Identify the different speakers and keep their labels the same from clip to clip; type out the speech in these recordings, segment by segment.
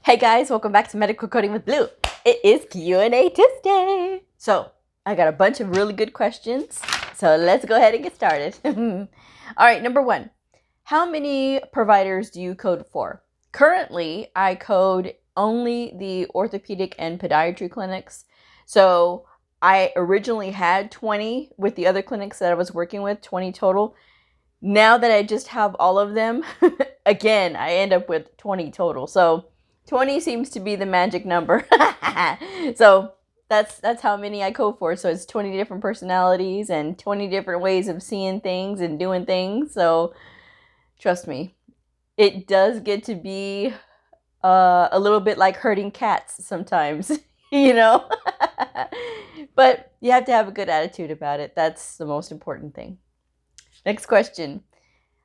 Speaker 1: Hey guys, welcome back to Medical Coding with Blue. It is Q&A Tuesday. So I got a bunch of really good questions. So let's go ahead and get started. All right, number one, how many providers do you code for? Currently, I code only the orthopedic and podiatry clinics. So I originally had 20 with the other clinics that I was working with, 20 total. Now that I just have all of them, again, I end up with 20 total. So 20 seems to be the magic number. So that's how many I code for. So it's 20 different personalities and 20 different ways of seeing things and doing things. So trust me, it does get to be a little bit like herding cats sometimes, you know? But you have to have a good attitude about it. That's the most important thing. Next question.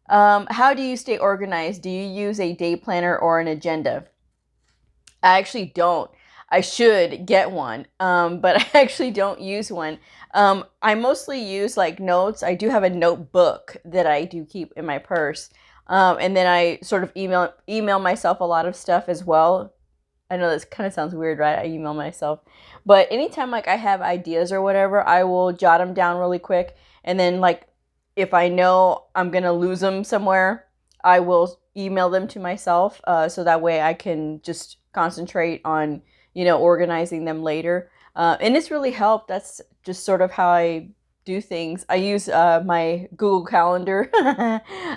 Speaker 1: How do you stay organized? Do you use a day planner or an agenda? I actually don't. I should get one, but I actually don't use one. I mostly use like notes. I do have a notebook that I do keep in my purse. And then I sort of email myself a lot of stuff as well. I know this kind of sounds weird, right? I email myself. But anytime like I have ideas or whatever, I will jot them down really quick. And then like if I know I'm going to lose them somewhere, I will email them to myself. So that way I can just concentrate on, organizing them later. And it's really helped. That's just sort of how I do things. I use my Google Calendar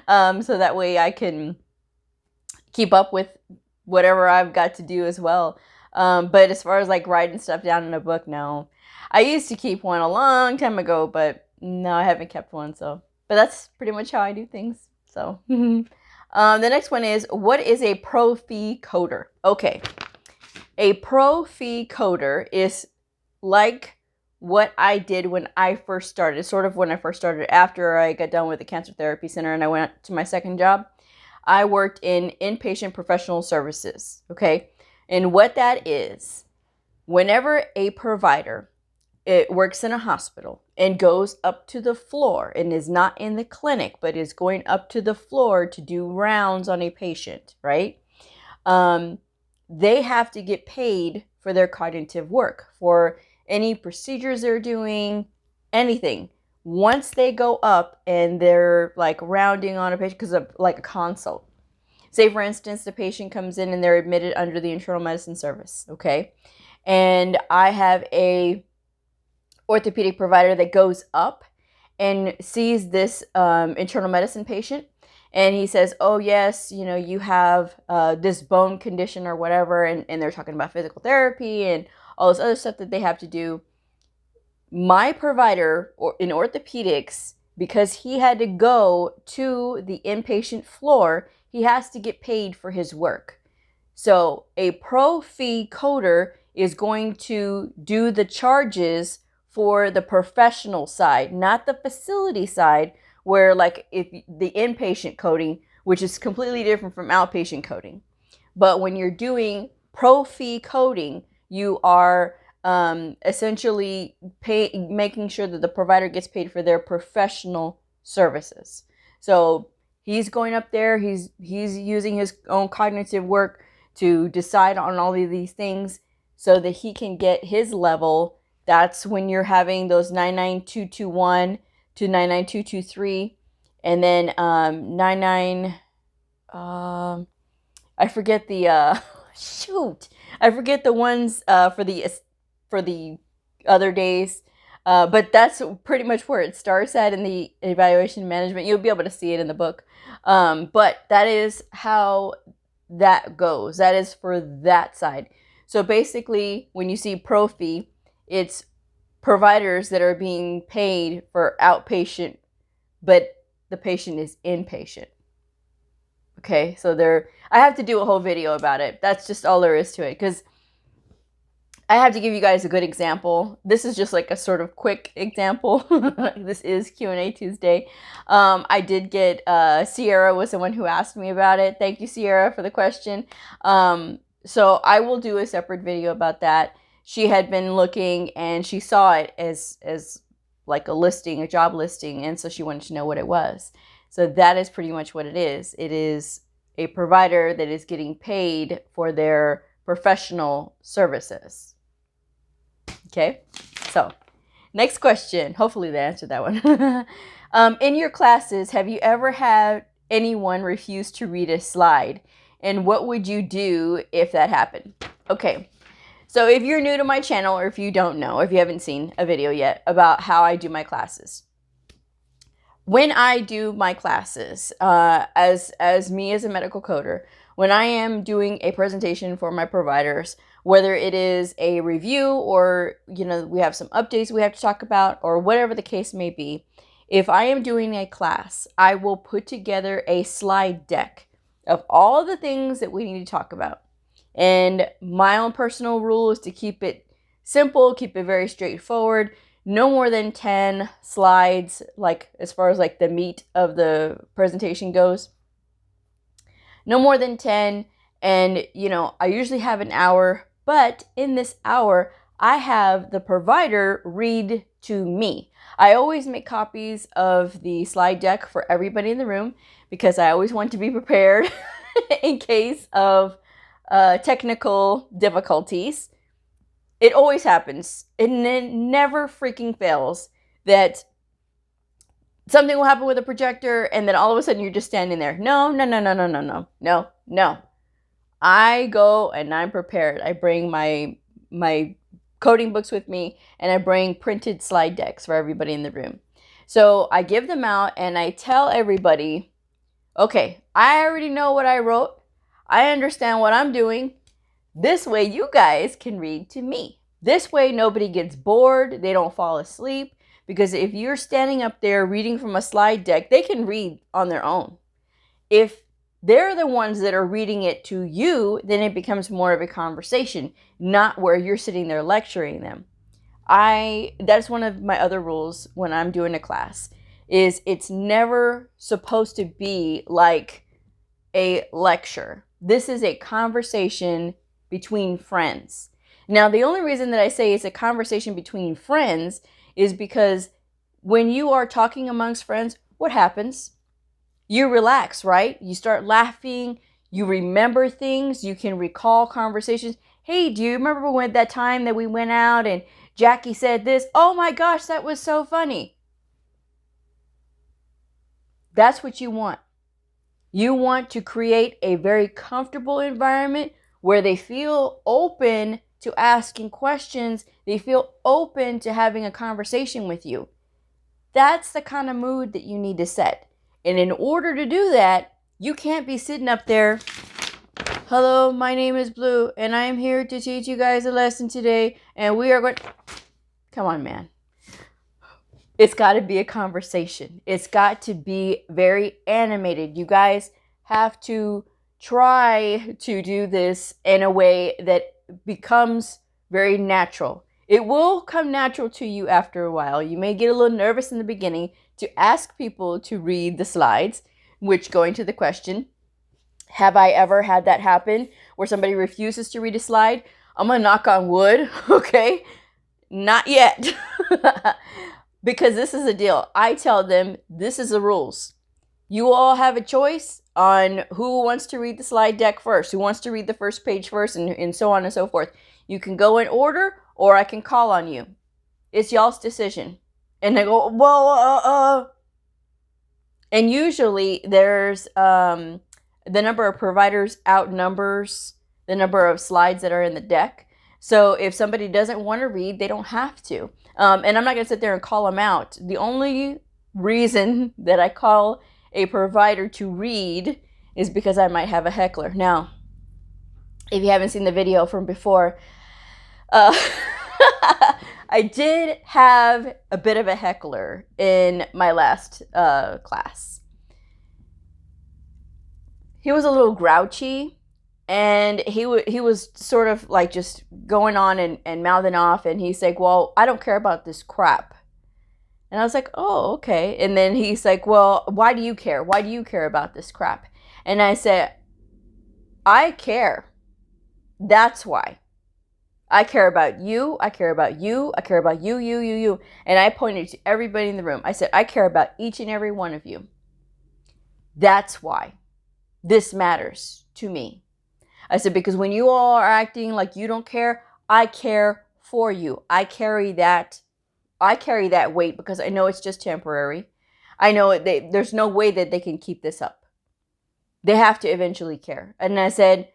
Speaker 1: so that way I can keep up with whatever I've got to do as well. But as far as like writing stuff down in a book, no. I used to keep one a long time ago, but no, I haven't kept one. But that's pretty much how I do things. So the next one is, what is a pro fee coder? Okay. A pro fee coder is like what I did when I first started, sort of when I first started after I got done with the cancer therapy center and I went to my second job. I worked in inpatient professional services, okay? And what that is, whenever a provider works in a hospital and goes up to the floor and is not in the clinic, but is going up to the floor to do rounds on a patient, right? They have to get paid for their cognitive work, for any procedures they're doing, anything. Once they go up and they're like rounding on a patient, because of like a consult. Say for instance, the patient comes in and they're admitted under the internal medicine service, okay? And I have a orthopedic provider that goes up and sees this internal medicine patient, and he says, oh yes, you have this bone condition or whatever, and they're talking about physical therapy and all this other stuff that they have to do. My provider in orthopedics, because he had to go to the inpatient floor, he has to get paid for his work. So a pro fee coder is going to do the charges for the professional side, not the facility side, where like if the inpatient coding, which is completely different from outpatient coding. But when you're doing pro fee coding, you are essentially making sure that the provider gets paid for their professional services. So he's going up there, he's using his own cognitive work to decide on all of these things so that he can get his level. That's when you're having those 99221 to 99223, and then 99 I forget the I forget the ones for the other days, but that's pretty much where it starts at in the evaluation management. You'll be able to see it in the book, but that is how that goes. That is for that side. So basically, when you see pro fee, it's providers that are being paid for outpatient, but the patient is inpatient. Okay, so I have to do a whole video about it. That's just all there is to it, because I have to give you guys a good example. This is just like a sort of quick example. This is Q&A Tuesday. I did get, Sierra was the one who asked me about it. Thank you, Sierra, for the question. So I will do a separate video about that. She had been looking and she saw it as like a listing, a job listing, and so she wanted to know what it was. So that is pretty much what it is. It is a provider that is getting paid for their professional services. Okay, so next question. Hopefully they answered that one. In your classes, have you ever had anyone refuse to read a slide? And what would you do if that happened? Okay, so if you're new to my channel, or if you don't know, if you haven't seen a video yet about how I do my classes. When I do my classes, as me as a medical coder, when I am doing a presentation for my providers, whether it is a review or, we have some updates we have to talk about, or whatever the case may be, if I am doing a class, I will put together a slide deck of all the things that we need to talk about. And my own personal rule is to keep it simple, keep it very straightforward. No more than 10 slides, like as far as like the meat of the presentation goes. No more than 10. And, I usually have an hour, but in this hour, I have the provider read to me. I always make copies of the slide deck for everybody in the room because I always want to be prepared in case of technical difficulties. It always happens. It never freaking fails that something will happen with a projector and then all of a sudden you're just standing there. No. I go and I'm prepared. I bring my coding books with me and I bring printed slide decks for everybody in the room. So I give them out and I tell everybody, okay, I already know what I wrote. I understand what I'm doing. This way you guys can read to me. This way nobody gets bored. They don't fall asleep. Because if you're standing up there reading from a slide deck, they can read on their own. If they're the ones that are reading it to you, then it becomes more of a conversation, not where you're sitting there lecturing them. That's one of my other rules when I'm doing a class, is it's never supposed to be like a lecture. This is a conversation between friends. Now, the only reason that I say it's a conversation between friends is because when you are talking amongst friends, what happens? You relax, right? You start laughing, you remember things, you can recall conversations. Hey, do you remember when that time that we went out and Jackie said this? Oh my gosh, that was so funny. That's what you want. You want to create a very comfortable environment where they feel open to asking questions. They feel open to having a conversation with you. That's the kind of mood that you need to set. And in order to do that, you can't be sitting up there, hello, my name is Blue, and I am here to teach you guys a lesson today, and we are going... Come on, man. It's got to be a conversation. It's got to be very animated. You guys have to try to do this in a way that becomes very natural. It will come natural to you after a while. You may get a little nervous in the beginning to ask people to read the slides, which going to the question, have I ever had that happen where somebody refuses to read a slide? I'm going to knock on wood, okay? Not yet. Because this is the deal. I tell them, this is the rules. You all have a choice on who wants to read the slide deck first, who wants to read the first page first, and so on and so forth. You can go in order, or I can call on you. It's y'all's decision. And they go, well, And usually there's the number of providers outnumbers the number of slides that are in the deck. So if somebody doesn't want to read, they don't have to. And I'm not going to sit there and call them out. The only reason that I call a provider to read is because I might have a heckler. Now, if you haven't seen the video from before, I did have a bit of a heckler in my last class. He was a little grouchy, and he was sort of like just going on and mouthing off, and he's like, well, I don't care about this crap. And I was like, oh, okay. And then he's like, well, why do you care? Why do you care about this crap? And I said, I care. That's why. I care about you. I care about you. I care about you, you. And I pointed to everybody in the room. I said, I care about each and every one of you. That's why this matters to me. I said, because when you all are acting like you don't care, I care for you. I carry that weight because I know it's just temporary. I know there's no way that they can keep this up. They have to eventually care. And I said,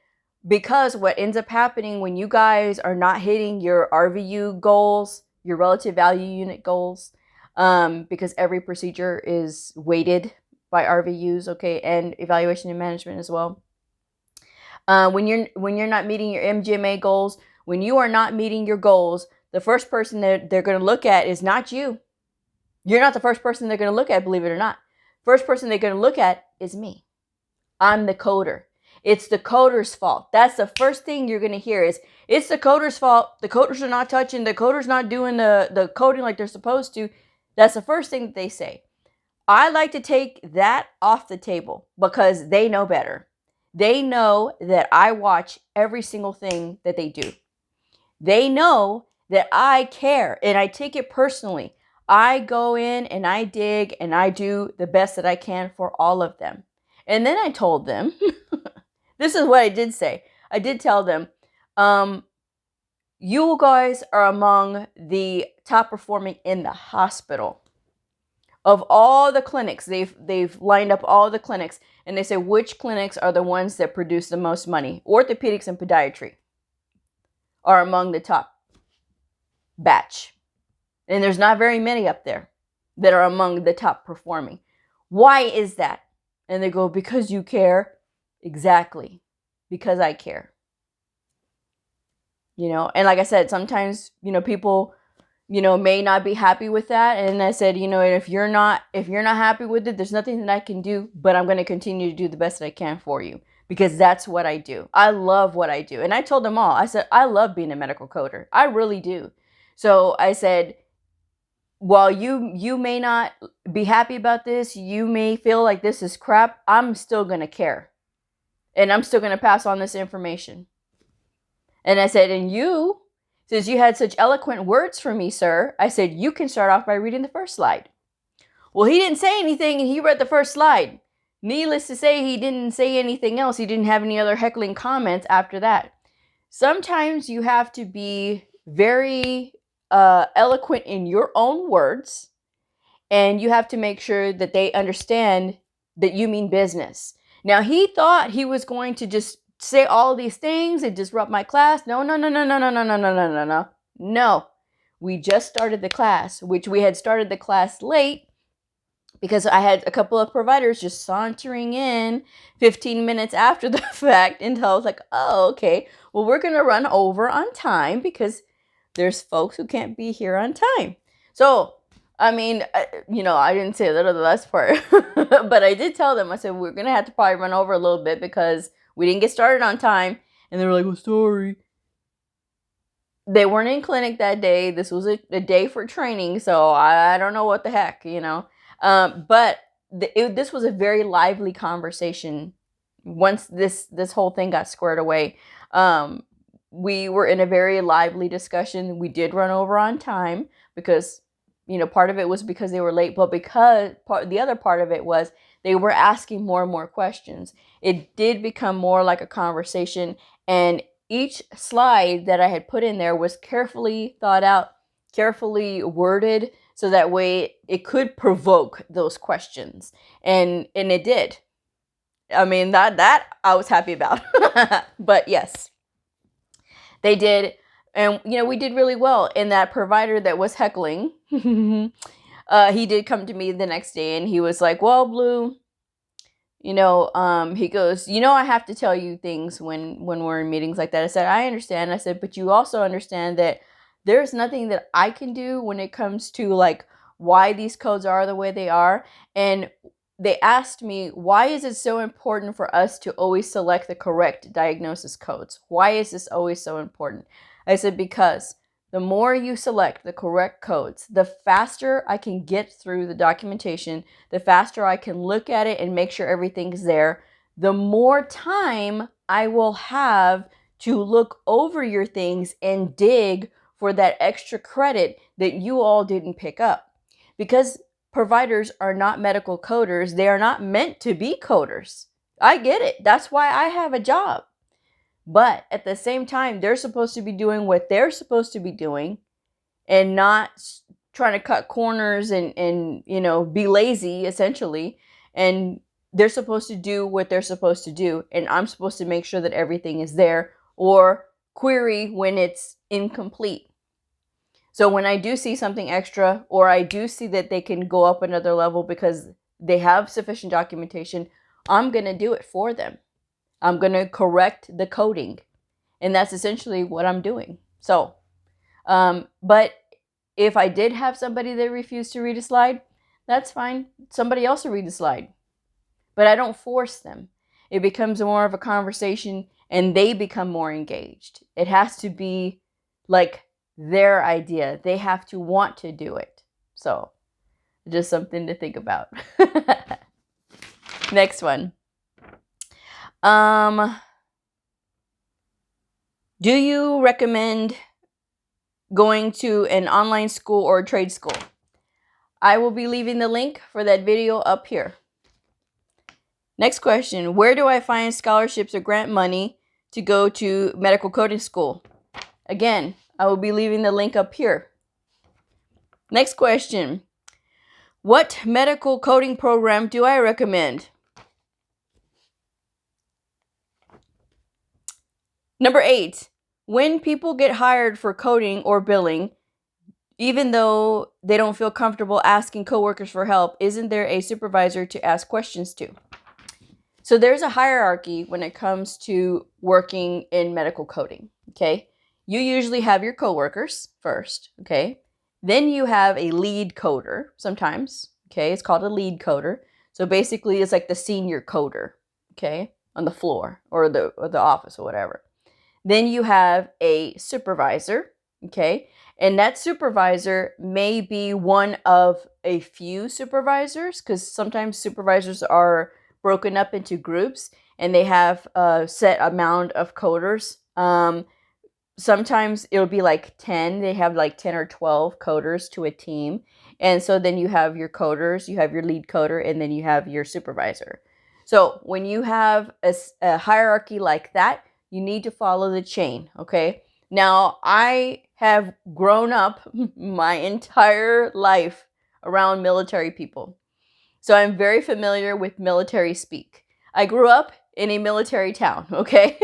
Speaker 1: because what ends up happening when you guys are not hitting your RVU goals, your relative value unit goals, because every procedure is weighted by RVUs, okay, and evaluation and management as well. When you're not meeting your MGMA goals, when you are not meeting your goals, the first person that they're going to look at is not you. You're not the first person they're going to look at, believe it or not. First person they're going to look at is me. I'm the coder. It's the coder's fault. That's the first thing you're going to hear is, it's the coder's fault. The coders are not touching. The coder's not doing the coding like they're supposed to. That's the first thing that they say. I like to take that off the table because they know better. They know that I watch every single thing that they do. They know that I care and I take it personally. I go in and I dig and I do the best that I can for all of them. And then I told them, this is what I did say. I did tell them, you guys are among the top performing in the hospital. Of all the clinics, they've lined up all the clinics, and they say which clinics are the ones that produce the most money. Orthopedics and podiatry are among the top batch. And there's not very many up there that are among the top performing. Why is that? And they go, because you care. Exactly. Because I care. You know, and like I said, sometimes, you know, people, you know, may not be happy with that. And I said, you know, if you're not happy with it, there's nothing that I can do, but I'm going to continue to do the best that I can for you because that's what I do. I love what I do. And I told them all, I said, I love being a medical coder. I really do. So I said, while you may not be happy about this, you may feel like this is crap, I'm still going to care. And I'm still going to pass on this information. And I said, and you, since you had such eloquent words for me, sir, I said, you can start off by reading the first slide. Well, he didn't say anything and he read the first slide. Needless to say, he didn't say anything else. He didn't have any other heckling comments after that. Sometimes you have to be very eloquent in your own words, and you have to make sure that they understand that you mean business. Now, he thought he was going to just say all of these things and disrupt my class. No. No. We just started the class, which we had started the class late because I had a couple of providers just sauntering in 15 minutes after the fact until I was like, oh, okay, well, we're going to run over on time because there's folks who can't be here on time. So, I mean, you know, I didn't say that the last part, but I did tell them, I said, we're going to have to probably run over a little bit because we didn't get started on time. And they were like, well, sorry. They weren't in clinic that day. This was a day for training. So I don't know what the heck, you know. But this was a very lively conversation once this whole thing got squared away. We were in a very lively discussion. We did run over on time because, you know, part of it was because they were late, but the other part of it was they were asking more and more questions. It did become more like a conversation, and each slide that I had put in there was carefully thought out, carefully worded, so that way it could provoke those questions. And it did. I mean, that I was happy about. But yes, they did. And, you know, we did really well. And that provider that was heckling, he did come to me the next day and he was like, well, Blue, you know, he goes, you know, I have to tell you things when we're in meetings like that. I said, I understand. I said, but you also understand that there's nothing that I can do when it comes to like why these codes are the way they are. And they asked me, why is it so important for us to always select the correct diagnosis codes? Why is this always so important? I said, because the more you select the correct codes, the faster I can get through the documentation, the faster I can look at it and make sure everything's there, the more time I will have to look over your things and dig for that extra credit that you all didn't pick up. Because providers are not medical coders. They are not meant to be coders. I get it. That's why I have a job. But at the same time, they're supposed to be doing what they're supposed to be doing and not trying to cut corners and be lazy, essentially. And they're supposed to do what they're supposed to do. And I'm supposed to make sure that everything is there or query when it's incomplete. So when I do see something extra, or I do see that they can go up another level because they have sufficient documentation, I'm going to do it for them. I'm going to correct the coding. And that's essentially what I'm doing. So, but if I did have somebody that refused to read a slide, that's fine. Somebody else will read the slide. But I don't force them. It becomes more of a conversation and they become more engaged. It has to be like their idea. They have to want to do it. So, just something to think about. Next one. Do you recommend going to an online school or a trade school? I will be leaving the link for that video up here. Next question. Where do I find scholarships or grant money to go to medical coding school? Again, I will be leaving the link up here. Next question. What medical coding program do I recommend? Number 8. When people get hired for coding or billing, even though they don't feel comfortable asking coworkers for help, isn't there a supervisor to ask questions to? So there's a hierarchy when it comes to working in medical coding, okay? You usually have your coworkers first, okay? Then you have a lead coder sometimes, okay? It's called a lead coder. So basically it's like the senior coder, okay? On the floor or the office or whatever. Then you have a supervisor, okay? And that supervisor may be one of a few supervisors, because sometimes supervisors are broken up into groups and they have a set amount of coders. Sometimes it'll be like 10. They have like 10 or 12 coders to a team. And so then you have your coders, you have your lead coder, and then you have your supervisor. So when you have a hierarchy like that, you need to follow the chain, okay? Now, I have grown up my entire life around military people. So I'm very familiar with military speak. I grew up in a military town, okay?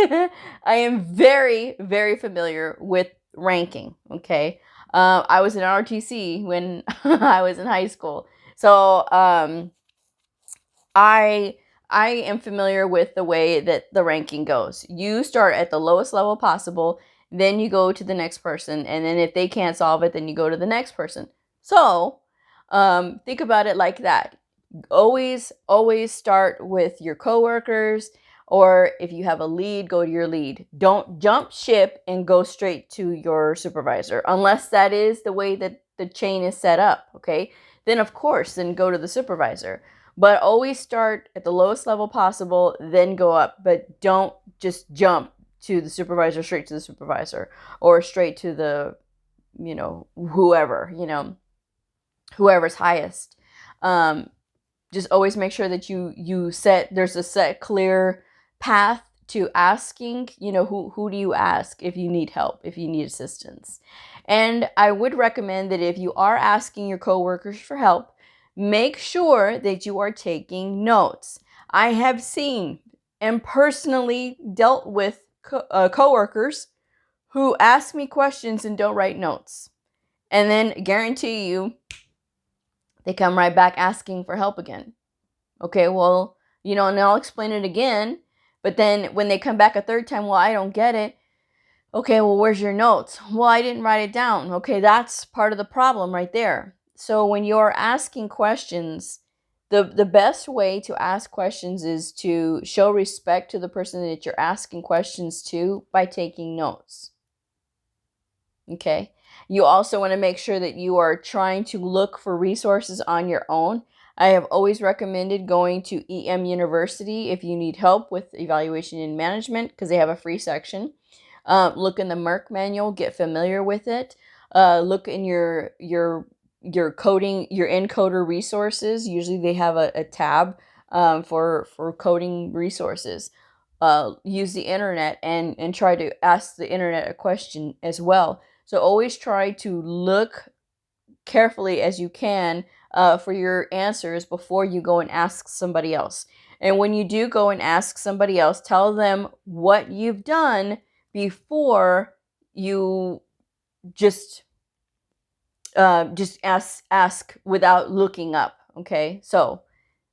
Speaker 1: I am very, very familiar with ranking, okay? I was in ROTC when I was in high school. So I am familiar with the way that the ranking goes. You start at the lowest level possible, then you go to the next person, and then if they can't solve it, then you go to the next person. So think about it like that. Always start with your coworkers, or if you have a lead, go to your lead. Don't jump ship and go straight to your supervisor, unless that is the way that the chain is set up, okay? Then of course, then go to the supervisor. But always start at the lowest level possible, then go up. But don't just jump to the supervisor, straight to the supervisor, or straight to the, whoever's highest. Just always make sure that there's a set clear path to asking, who do you ask if you need help, if you need assistance. And I would recommend that if you are asking your coworkers for help, make sure that you are taking notes. I have seen and personally dealt with coworkers who ask me questions and don't write notes. And then guarantee you, they come right back asking for help again. Okay, well, and I'll explain it again. But then when they come back a third time, well, I don't get it. Okay, well, where's your notes? Well, I didn't write it down. Okay, that's part of the problem right there. So when you're asking questions, the best way to ask questions is to show respect to the person that you're asking questions to by taking notes. Okay? You also want to make sure that you are trying to look for resources on your own. I have always recommended going to EM University if you need help with evaluation and management, because they have a free section. Look in the Merck manual, get familiar with it. Look in your coding, your encoder resources. Usually they have a tab for coding resources. use the internet and try to ask the internet a question as well. So always try to look carefully as you can for your answers before you go and ask somebody else. And when you do go and ask somebody else, tell them what you've done before you just ask without looking up. Okay, so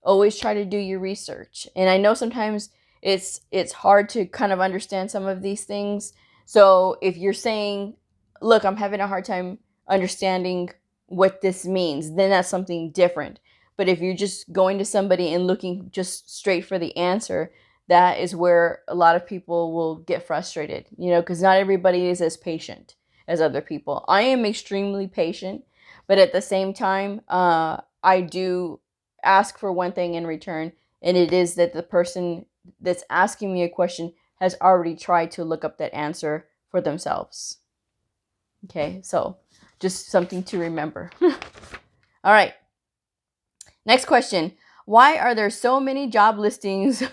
Speaker 1: always try to do your research. And I know sometimes it's hard to kind of understand some of these things. So if you're saying, look, I'm having a hard time understanding what this means, then that's something different. But if you're just going to somebody and looking just straight for the answer, that is where a lot of people will get frustrated, because not everybody is as patient as other people. I am extremely patient, but at the same time, I do ask for one thing in return, and it is that the person that's asking me a question has already tried to look up that answer for themselves. Okay, so just something to remember. All right. Next question. Why are there so many job listings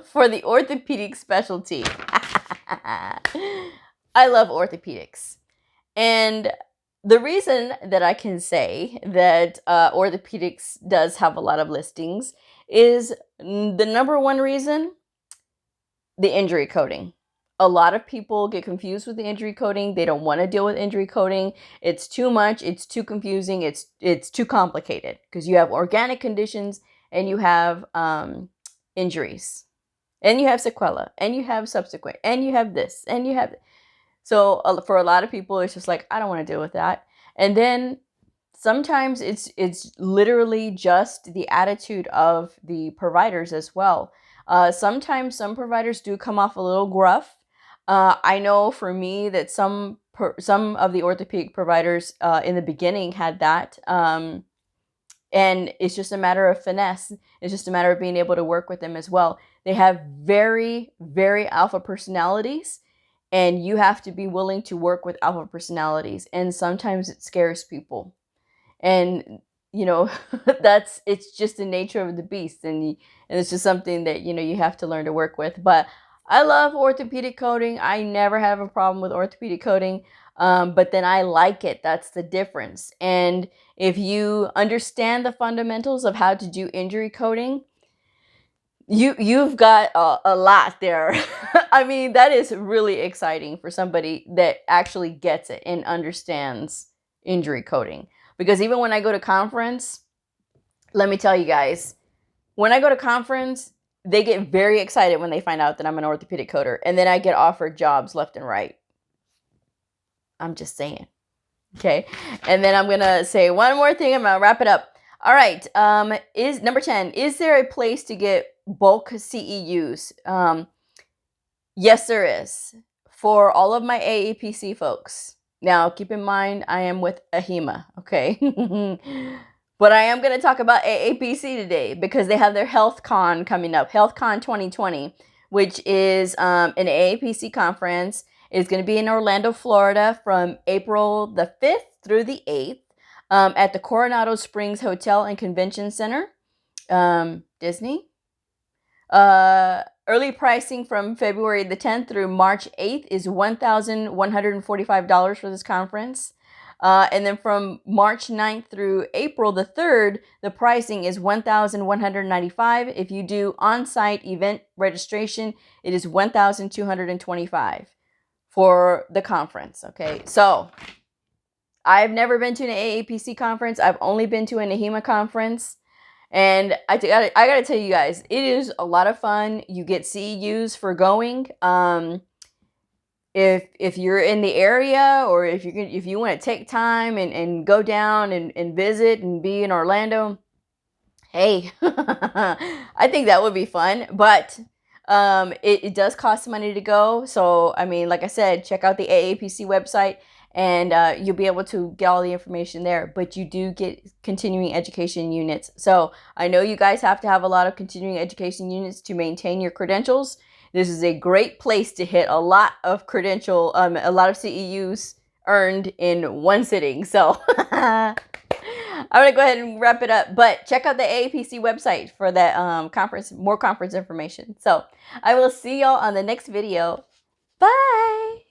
Speaker 1: for the orthopedic specialty? I love orthopedics. And the reason that I can say that orthopedics does have a lot of listings is the number one reason, the injury coding. A lot of people get confused with the injury coding. They don't want to deal with injury coding. It's too much. It's too confusing. It's too complicated because you have organic conditions and you have injuries and you have sequela and you have subsequent and you have this and you have. So for a lot of people, it's just like, I don't want to deal with that. And then sometimes it's literally just the attitude of the providers as well. Sometimes some providers do come off a little gruff. I know for me that some of the orthopedic providers in the beginning had that. And it's just a matter of finesse. It's just a matter of being able to work with them as well. They have very, very alpha personalities, and you have to be willing to work with alpha personalities. And sometimes it scares people. And, it's just the nature of the beast. And it's just something that, you have to learn to work with. But I love orthopedic coding. I never have a problem with orthopedic coding. But then I like it. That's the difference. And if you understand the fundamentals of how to do injury coding, you've got a lot there. I mean, that is really exciting for somebody that actually gets it and understands injury coding. Because even when I go to conference, let me tell you guys, when I go to conference, they get very excited when they find out that I'm an orthopedic coder. And then I get offered jobs left and right. I'm just saying. Okay. And then I'm going to say one more thing. I'm going to wrap it up. All right. Is number 10, is there a place to get bulk CEUs? Yes, there is. For all of my AAPC folks. Now, keep in mind, I am with AHIMA, okay? But I am going to talk about AAPC today because they have their HealthCon coming up, HealthCon 2020, which is an AAPC conference. It's going to be in Orlando, Florida from April the 5th through the 8th at the Coronado Springs Hotel and Convention Center, Disney. Early pricing from February the 10th through March 8th is $1,145 for this conference. And then from March 9th through April the 3rd, the pricing is $1,195. If you do on-site event registration, it is $1,225 for the conference. Okay, so I've never been to an AAPC conference. I've only been to an AHIMA conference. And I gotta tell you guys, it is a lot of fun. You get CEUs for going. If you're in the area, or if you want to take time and go down and visit and be in Orlando, hey, I think that would be fun. But it does cost money to go. So I mean, like I said, check out the AAPC website. And you'll be able to get all the information there. But you do get continuing education units. So I know you guys have to have a lot of continuing education units to maintain your credentials. This is a great place to hit a lot of a lot of CEUs earned in one sitting. So, all I'm gonna go ahead and wrap it up, but check out the AAPC website for that more conference information. So I will see y'all on the next video. Bye.